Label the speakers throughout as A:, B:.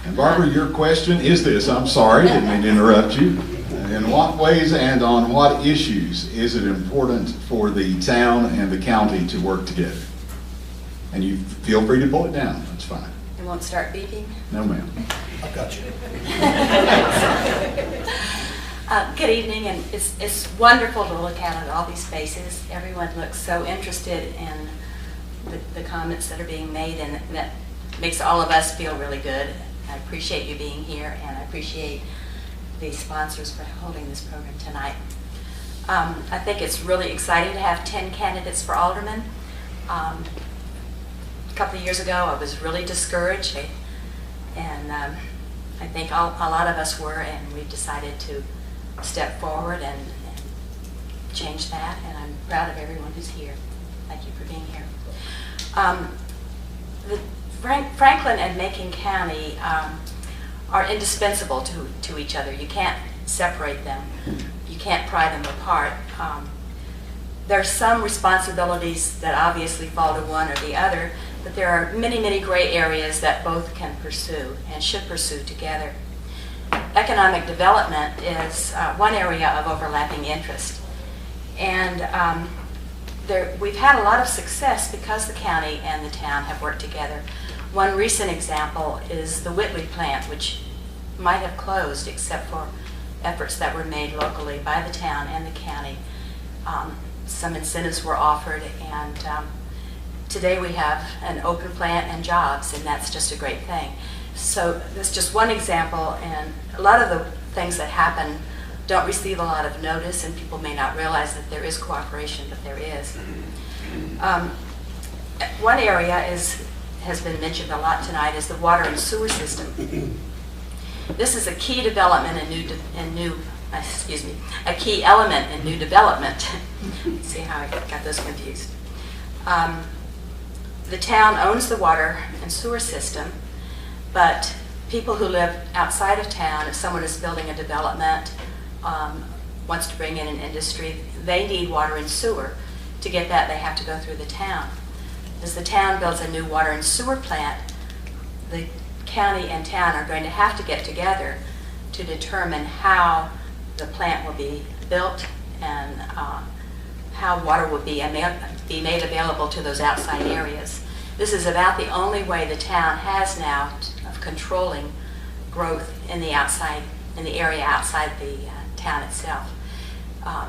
A: And Barbara, your question is this, I'm sorry, didn't mean to interrupt you. In what ways and on what issues is it important for the town and the county to work together? And you feel free to pull it down, that's fine.
B: It won't start beeping?
A: No, ma'am.
C: I've got you.
B: Good evening, and it's wonderful to look at all these faces. Everyone looks so interested in the comments that are being made, and that makes all of us feel really good. I appreciate you being here, and I appreciate the sponsors for holding this program tonight. I think it's really exciting to have 10 candidates for Alderman. A couple of years ago, I was really discouraged, and I think a lot of us were, and we've decided to step forward and change that, and I'm proud of everyone who's here. Thank you for being here. Franklin and Macon County are indispensable to each other. You can't separate them. You can't pry them apart. There are some responsibilities that obviously fall to one or the other, but there are many, many gray areas that both can pursue and should pursue together. Economic development is one area of overlapping interest. And we've had a lot of success because the county and the town have worked together. One recent example is the Whitley plant, which might have closed except for efforts that were made locally by the town and the county. Some incentives were offered, and today we have an open plant and jobs, and that's just a great thing. So that's just one example, and a lot of the things that happen don't receive a lot of notice, and people may not realize that there is cooperation, but there is. One area has been mentioned a lot tonight is the water and sewer system. This is a key development a key element in new development. See how I got those confused. The town owns the water and sewer system, but people who live outside of town, if someone is building a development, wants to bring in an industry, they need water and sewer. To get that, they have to go through the town. As the town builds a new water and sewer plant, the county and town are going to have to get together to determine how the plant will be built and how water will be made available to those outside areas. This is about the only way the town has now of controlling growth in the area outside the town itself. I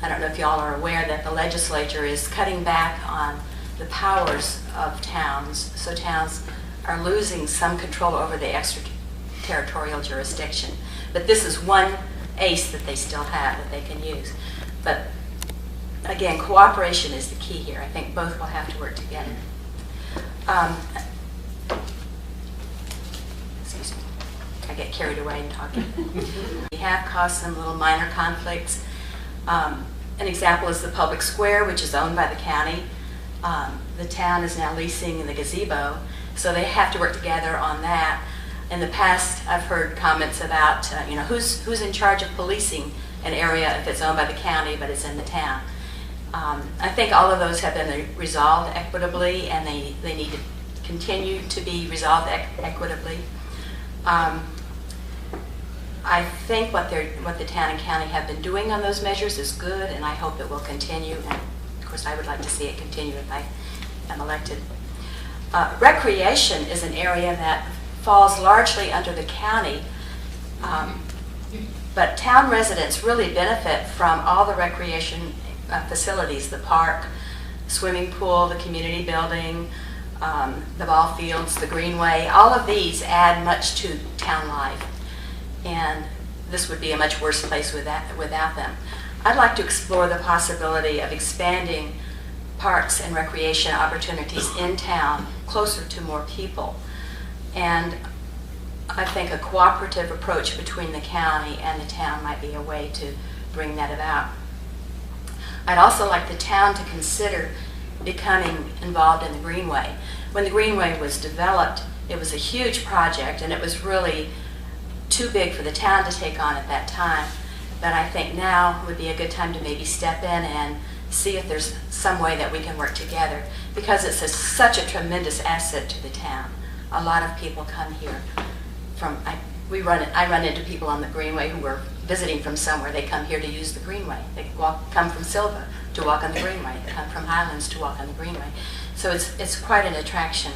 B: don't know if you all are aware that the legislature is cutting back on the powers of towns, so towns are losing some control over the extraterritorial jurisdiction. But this is one ace that they still have that they can use. But again, cooperation is the key here. I think both will have to work together. Excuse me, I get carried away in talking. We have caused some little minor conflicts. An example is the public square, which is owned by the county. The town is now leasing the gazebo, so they have to work together on that. In the past, I've heard comments about, who's in charge of policing an area if it's owned by the county but it's in the town. I think all of those have been resolved equitably, and they need to continue to be resolved equitably. I think what the town and county have been doing on those measures is good, and I hope it will continue. And of course, I would like to see it continue if I am elected. Recreation is an area that falls largely under the county, but town residents really benefit from all the recreation facilities, the park, swimming pool, the community building, the ball fields, the greenway. All of these add much to town life, and this would be a much worse place without them. I'd like to explore the possibility of expanding parks and recreation opportunities in town closer to more people. And I think a cooperative approach between the county and the town might be a way to bring that about. I'd also like the town to consider becoming involved in the Greenway. When the Greenway was developed, it was a huge project, and it was really too big for the town to take on at that time. But I think now would be a good time to maybe step in and see if there's some way that we can work together, because it's such a tremendous asset to the town. A lot of people come here I run into people on the Greenway who are visiting from somewhere. They come here to use the Greenway. They come from Silva to walk on the Greenway. They come from Highlands to walk on the Greenway. So it's quite an attraction.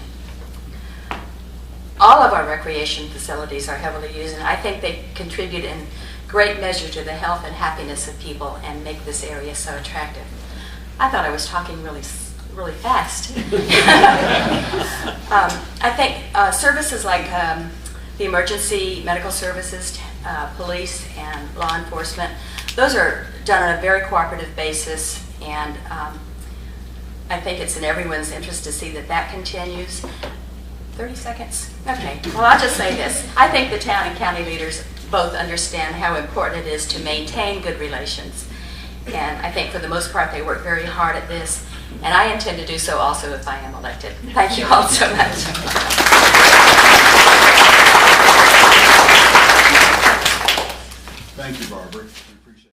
B: All of our recreation facilities are heavily used, and I think they contribute in great measure to the health and happiness of people and make this area so attractive. I thought I was talking really fast. I think services like the emergency medical services, police and law enforcement, those are done on a very cooperative basis, and I think it's in everyone's interest to see that that continues. 30 seconds? Okay, well, I'll just say this. I think the town and county leaders both understand how important it is to maintain good relations. And I think for the most part they work very hard at this. And I intend to do so also if I am elected. Thank you all so much.
A: Thank you, Barbara.